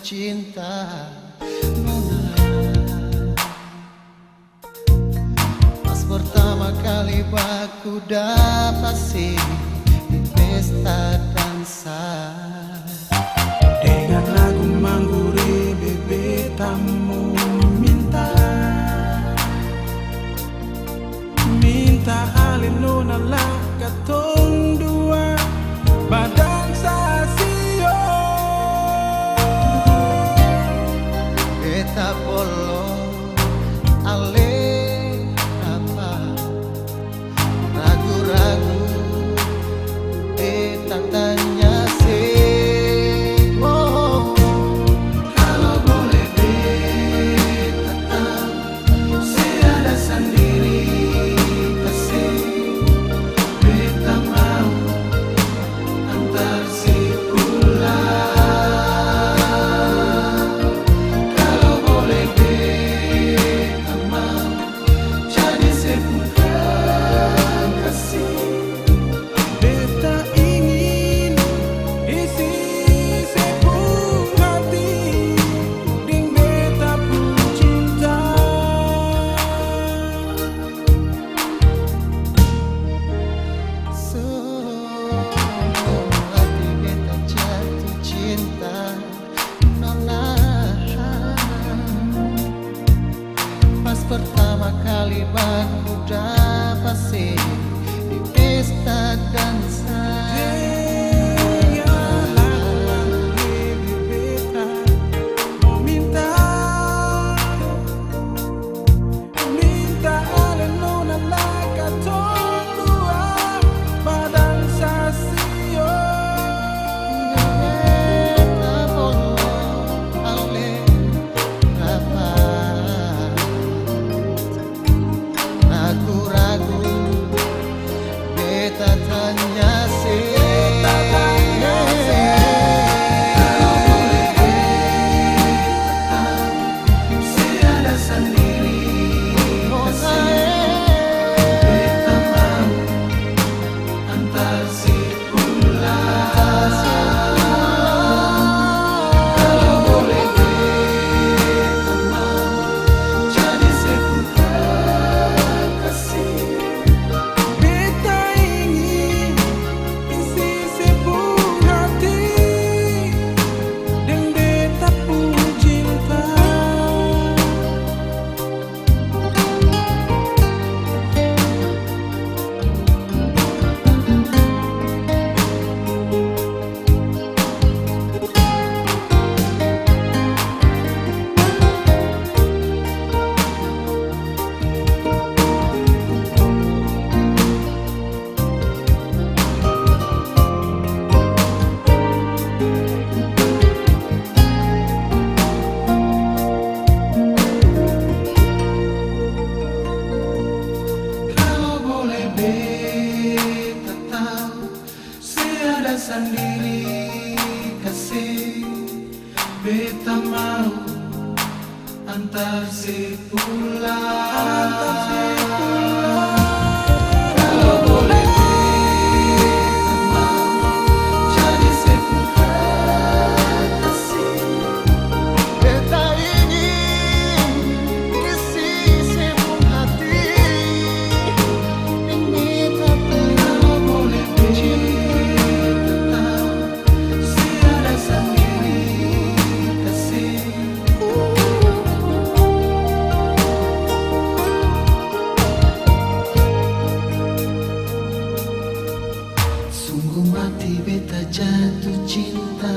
cinta. Nona, pas pertama kali baku dapat sih di pesta dansa, dengan lagu Mangguri bebetamu minta alin nona lah katong dua badan sasio beta polo ale apa ragu-ragu beta tanya sih, oh, kalau boleh beta tahu saya ada sendiri. Pertama kali baku dapat sih di pesta dansa, minta alin nona lah katong dua badan sasio beta polo ale apa ragu-ragu beta tanya sih, kalau boleh beta saya ada sendiri. Beta mau antar si pulang. Kalau boleh beta mau jadi seputar kasih. beta ingin isi sebuah hati dan beta pun cinta. Kalau boleh beta tahu saya ada sendiri kasih. Beta mau antar si pulang. Kalau boleh beta mau jadi seputar kasih. Beta ingin isi sebuah hati. Kalau boleh beta tahu saya ada sendiri kasih. Sungguh mati beta jatuh cinta.